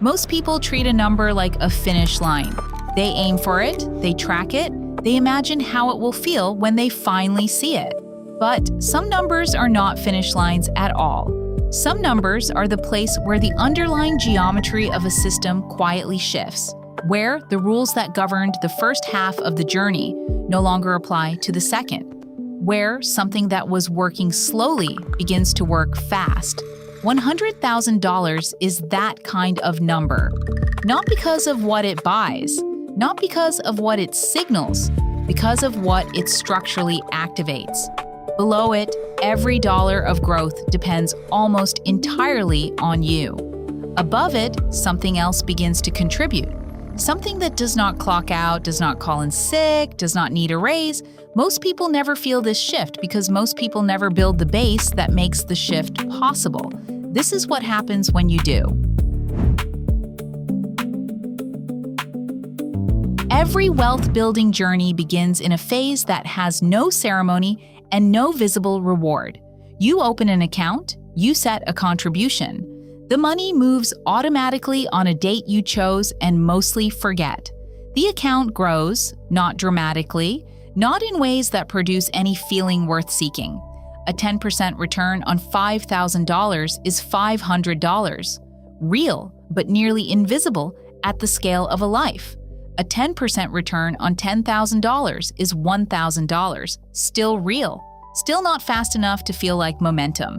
Most people treat a number like a finish line. They aim for it, they track it, they imagine how it will feel when they finally see it. But some numbers are not finish lines at all. Some numbers are the place where the underlying geometry of a system quietly shifts, where the rules that governed the first half of the journey no longer apply to the second, where something that was working slowly begins to work fast. $100,000 is that kind of number, not because of what it buys, not because of what it signals, because of what it structurally activates. Below it, every dollar of growth depends almost entirely on you. Above it, something else begins to contribute. Something that does not clock out, does not call in sick, does not need a raise. Most people never feel this shift because most people never build the base that makes the shift possible. This is what happens when you do. Every wealth-building journey begins in a phase that has no ceremony and no visible reward. You open an account, you set a contribution. The money moves automatically on a date you chose and mostly forget. The account grows, not dramatically, not in ways that produce any feeling worth seeking. A 10% return on $5,000 is $500. Real, but nearly invisible at the scale of a life. A 10% return on $10,000 is $1,000. Still real, still not fast enough to feel like momentum.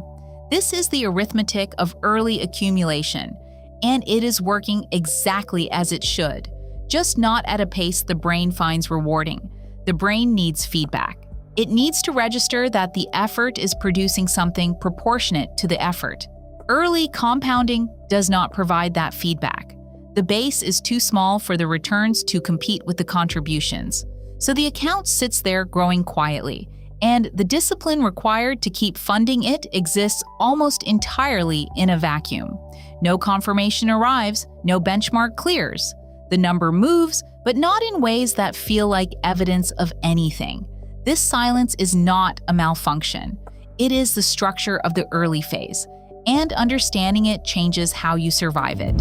This is the arithmetic of early accumulation, and it is working exactly as it should, just not at a pace the brain finds rewarding. The brain needs feedback. It needs to register that the effort is producing something proportionate to the effort. Early compounding does not provide that feedback. The base is too small for the returns to compete with the contributions. So the account sits there growing quietly, and the discipline required to keep funding it exists almost entirely in a vacuum. No confirmation arrives, no benchmark clears. The number moves, but not in ways that feel like evidence of anything. This silence is not a malfunction. It is the structure of the early phase, and understanding it changes how you survive it.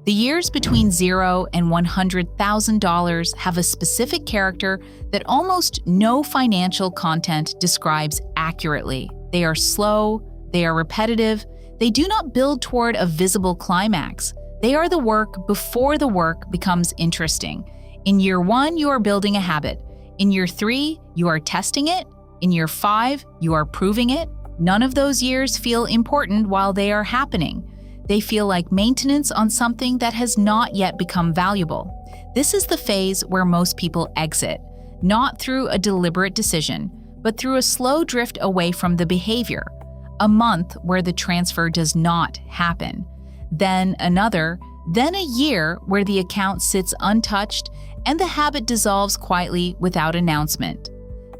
The years between $0 and $100,000 have a specific character that almost no financial content describes accurately. They are slow, they are repetitive, they do not build toward a visible climax. They are the work before the work becomes interesting. In year 1, you are building a habit. In year 3, you are testing it. In year 5, you are proving it. None of those years feel important while they are happening. They feel like maintenance on something that has not yet become valuable. This is the phase where most people exit, not through a deliberate decision, but through a slow drift away from the behavior. A month where the transfer does not happen. Then another, then a year where the account sits untouched and the habit dissolves quietly without announcement.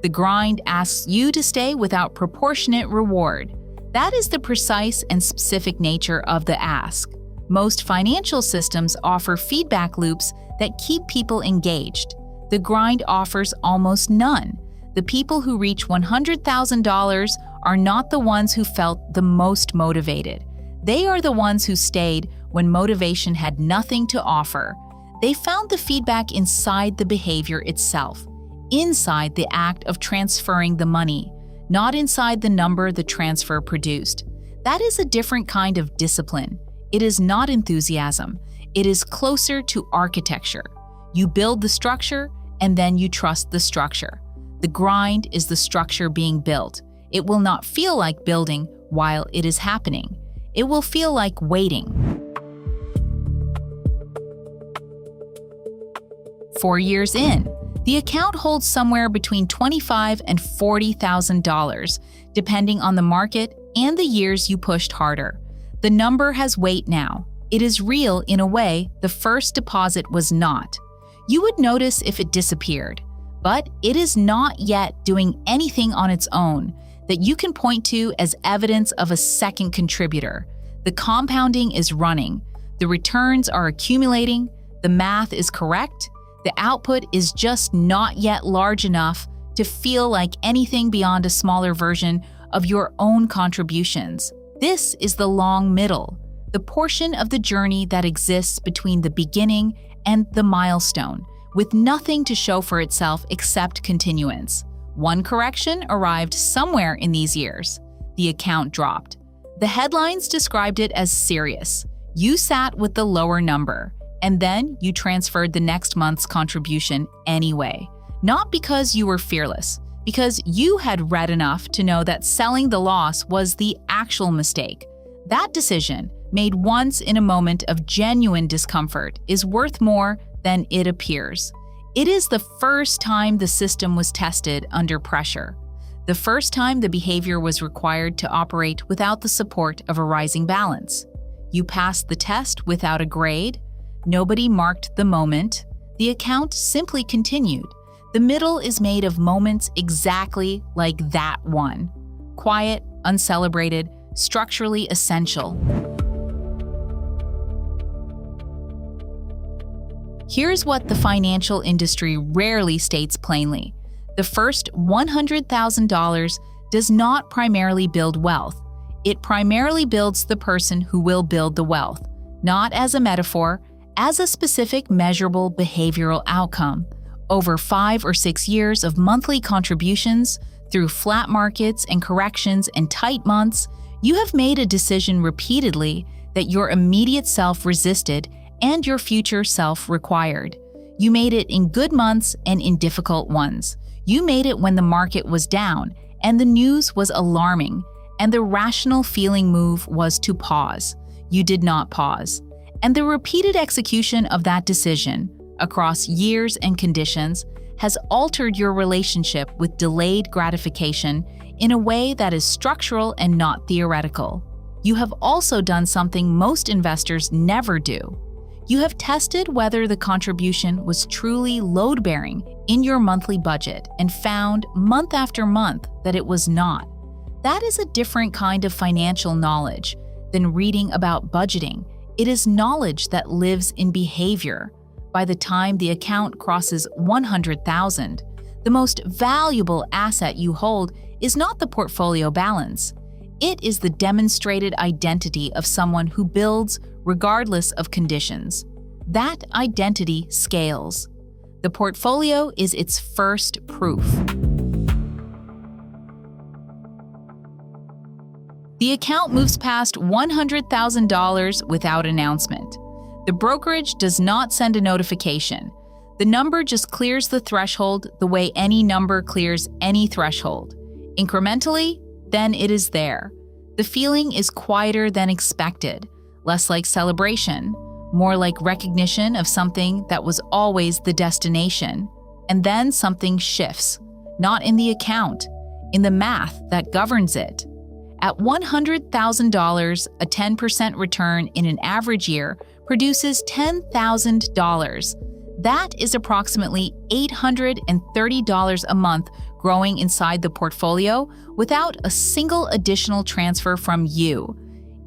The grind asks you to stay without proportionate reward. That is the precise and specific nature of the ask. Most financial systems offer feedback loops that keep people engaged. The grind offers almost none. The people who reach $100,000 are not the ones who felt the most motivated. They are the ones who stayed when motivation had nothing to offer. They found the feedback inside the behavior itself, inside the act of transferring the money, not inside the number the transfer produced. That is a different kind of discipline. It is not enthusiasm. It is closer to architecture. You build the structure, and then you trust the structure. The grind is the structure being built. It will not feel like building while it is happening. It will feel like waiting. 4 years in, the account holds somewhere between $25,000 and $40,000, depending on the market and the years you pushed harder. The number has weight now. It is real in a way the first deposit was not. You would notice if it disappeared, but it is not yet doing anything on its own that you can point to as evidence of a second contributor. The compounding is running. The returns are accumulating. The math is correct. The output is just not yet large enough to feel like anything beyond a smaller version of your own contributions. This is the long middle, the portion of the journey that exists between the beginning and the milestone, with nothing to show for itself except continuance. One correction arrived somewhere in these years. The account dropped. The headlines described it as serious. You sat with the lower number, and then you transferred the next month's contribution anyway. Not because you were fearless, because you had read enough to know that selling the loss was the actual mistake. That decision, made once in a moment of genuine discomfort, is worth more than it appears. It is the first time the system was tested under pressure. The first time the behavior was required to operate without the support of a rising balance. You passed the test without a grade. Nobody marked the moment. The account simply continued. The middle is made of moments exactly like that one. Quiet, uncelebrated, structurally essential. Here's what the financial industry rarely states plainly. The first $100,000 does not primarily build wealth. It primarily builds the person who will build the wealth, not as a metaphor, as a specific measurable behavioral outcome. Over 5 or 6 years of monthly contributions, through flat markets and corrections and tight months, you have made a decision repeatedly that your immediate self resisted and your future self required. You made it in good months and in difficult ones. You made it when the market was down and the news was alarming, and the rational feeling move was to pause. You did not pause. And the repeated execution of that decision, across years and conditions, has altered your relationship with delayed gratification in a way that is structural and not theoretical. You have also done something most investors never do. You have tested whether the contribution was truly load-bearing in your monthly budget and found month after month that it was not. That is a different kind of financial knowledge than reading about budgeting. It is knowledge that lives in behavior. By the time the account crosses $100,000, the most valuable asset you hold is not the portfolio balance. It is the demonstrated identity of someone who builds regardless of conditions. That identity scales. The portfolio is its first proof. The account moves past $100,000 without announcement. The brokerage does not send a notification. The number just clears the threshold the way any number clears any threshold. Incrementally, then it is there. The feeling is quieter than expected, less like celebration, more like recognition of something that was always the destination. And then something shifts, not in the account, in the math that governs it. At $100,000, a 10% return in an average year produces $10,000. That is approximately $830 a month growing inside the portfolio without a single additional transfer from you.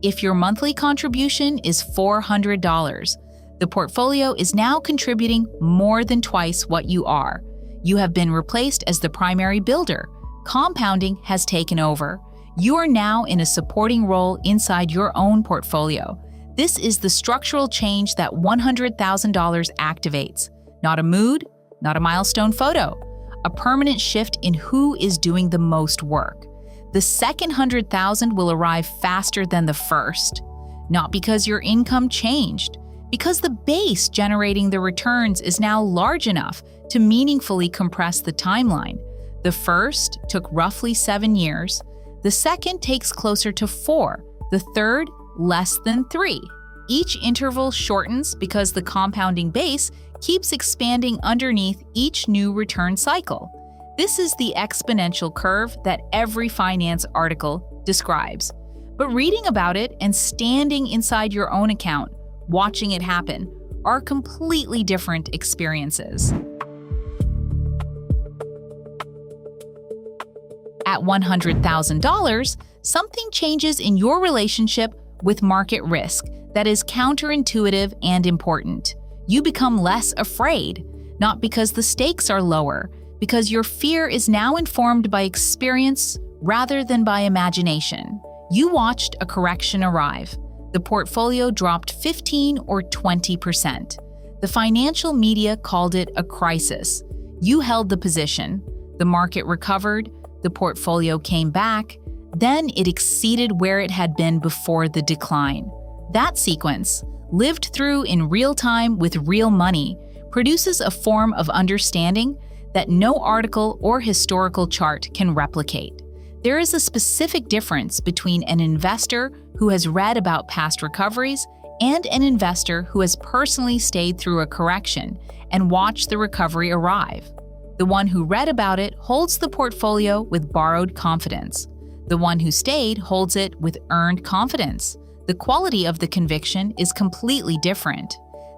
If your monthly contribution is $400, the portfolio is now contributing more than twice what you are. You have been replaced as the primary builder. Compounding has taken over. You are now in a supporting role inside your own portfolio. This is the structural change that $100,000 activates. Not a mood, not a milestone photo. A permanent shift in who is doing the most work. The second $100,000 will arrive faster than the first. Not because your income changed, because the base generating the returns is now large enough to meaningfully compress the timeline. The first took roughly 7 years. The second takes closer to 4. The third, less than 3. Each interval shortens because the compounding base keeps expanding underneath each new return cycle. This is the exponential curve that every finance article describes. But reading about it and standing inside your own account, watching it happen, are completely different experiences. At $100,000, something changes in your relationship with market risk that is counterintuitive and important. You become less afraid, not because the stakes are lower, because your fear is now informed by experience rather than by imagination. You watched a correction arrive. The portfolio dropped 15 or 20%. The financial media called it a crisis. You held the position. The market recovered. The portfolio came back. Then it exceeded where it had been before the decline. That sequence, lived through in real time with real money, produces a form of understanding that no article or historical chart can replicate. There is a specific difference between an investor who has read about past recoveries and an investor who has personally stayed through a correction and watched the recovery arrive. The one who read about it holds the portfolio with borrowed confidence. The one who stayed holds it with earned confidence. The quality of the conviction is completely different.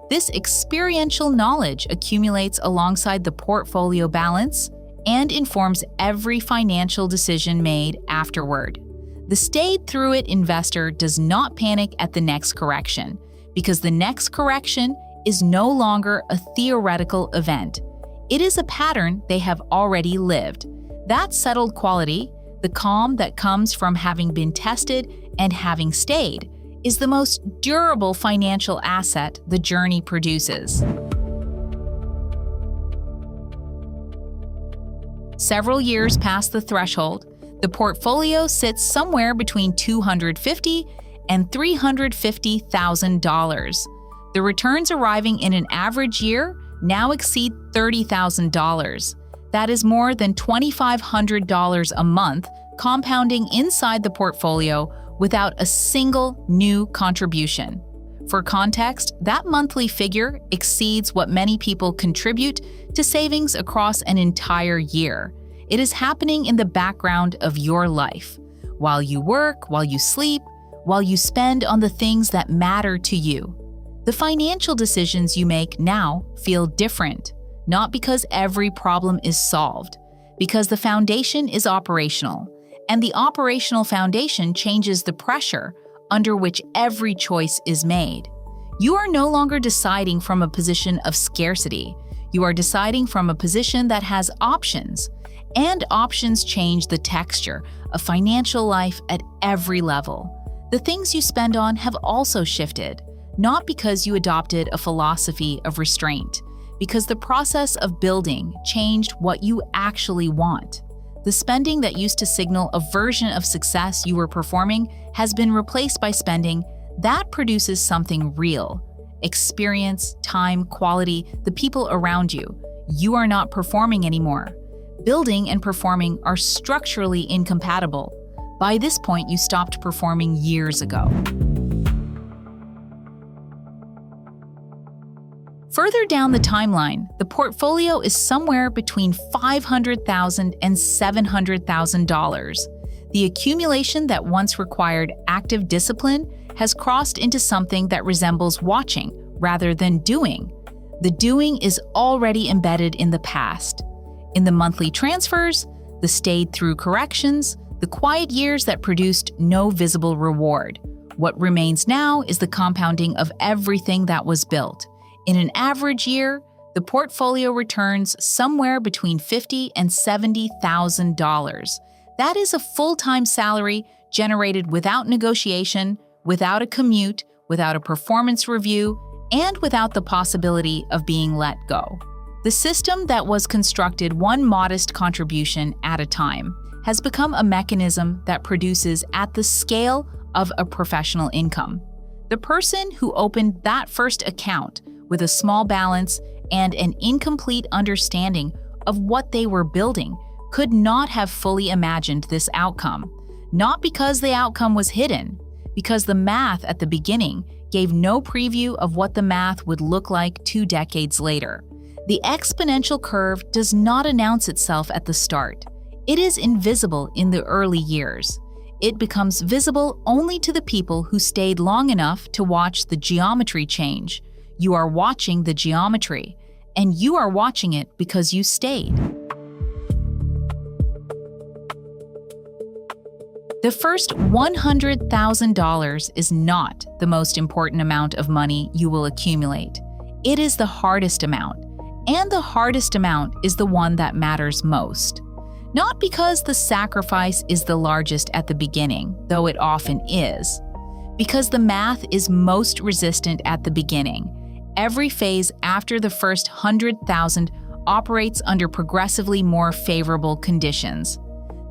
This experiential knowledge accumulates alongside the portfolio balance and informs every financial decision made afterward. The stayed-through-it investor does not panic at the next correction, because the next correction is no longer a theoretical event. It is a pattern they have already lived. That settled quality, the calm that comes from having been tested and having stayed, is the most durable financial asset the journey produces. Several years past the threshold, the portfolio sits somewhere between $250,000 and $350,000. The returns arriving in an average year now exceed $30,000. That is more than $2,500 a month compounding inside the portfolio without a single new contribution. For context, that monthly figure exceeds what many people contribute to savings across an entire year. It is happening in the background of your life, while you work, while you sleep, while you spend on the things that matter to you. The financial decisions you make now feel different, not because every problem is solved, because the foundation is operational, and the operational foundation changes the pressure under which every choice is made. You are no longer deciding from a position of scarcity. You are deciding from a position that has options, and options change the texture of financial life at every level. The things you spend on have also shifted, not because you adopted a philosophy of restraint, because the process of building changed what you actually want. The spending that used to signal a version of success you were performing has been replaced by spending that produces something real. Experience, time, quality, the people around you. You are not performing anymore. Building and performing are structurally incompatible. By this point, you stopped performing years ago. Further down the timeline, the portfolio is somewhere between $500,000 and $700,000. The accumulation that once required active discipline has crossed into something that resembles watching rather than doing. The doing is already embedded in the past. In the monthly transfers, the stayed-through corrections, the quiet years that produced no visible reward. What remains now is the compounding of everything that was built. In an average year, the portfolio returns somewhere between $50,000 and $70,000. That is a full-time salary generated without negotiation, without a commute, without a performance review, and without the possibility of being let go. The system that was constructed one modest contribution at a time has become a mechanism that produces at the scale of a professional income. The person who opened that first account with a small balance and an incomplete understanding of what they were building could not have fully imagined this outcome, not because the outcome was hidden, because the math at the beginning gave no preview of what the math would look like 2 decades later. The exponential curve does not announce itself at the start. It is invisible in the early years. It becomes visible only to the people who stayed long enough to watch the geometry change. You are watching the geometry, and you are watching it because you stayed. The first $100,000 is not the most important amount of money you will accumulate. It is the hardest amount, and the hardest amount is the one that matters most. Not because the sacrifice is the largest at the beginning, though it often is. Because the math is most resistant at the beginning. Every phase after the first 100,000 operates under progressively more favorable conditions.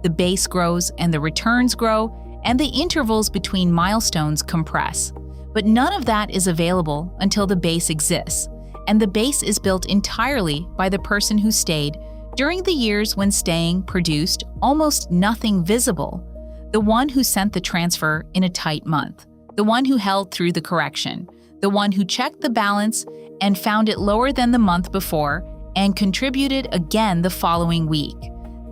The base grows and the returns grow, and the intervals between milestones compress. But none of that is available until the base exists, and the base is built entirely by the person who stayed during the years when staying produced almost nothing visible. The one who sent the transfer in a tight month, the one who held through the correction, the one who checked the balance and found it lower than the month before and contributed again the following week.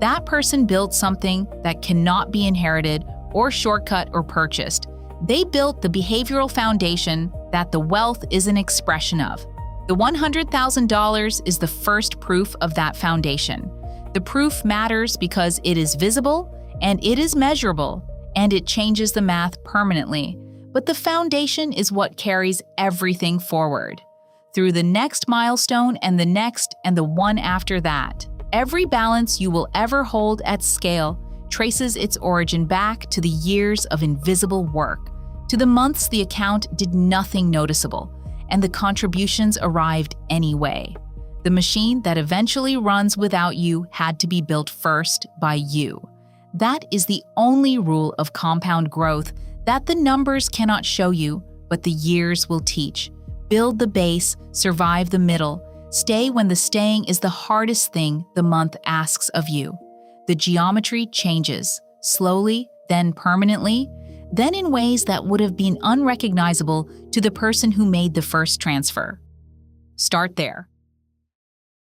That person built something that cannot be inherited or shortcut or purchased. They built the behavioral foundation that the wealth is an expression of. The $100,000 is the first proof of that foundation. The proof matters because it is visible and it is measurable and it changes the math permanently. But the foundation is what carries everything forward. Through the next milestone and the next and the one after that. Every balance you will ever hold at scale traces its origin back to the years of invisible work, to the months the account did nothing noticeable, and the contributions arrived anyway. The machine that eventually runs without you had to be built first by you. That is the only rule of compound growth that the numbers cannot show you, but the years will teach. Build the base, survive the middle, stay when the staying is the hardest thing the month asks of you. The geometry changes, slowly, then permanently, then in ways that would have been unrecognizable to the person who made the first transfer. Start there.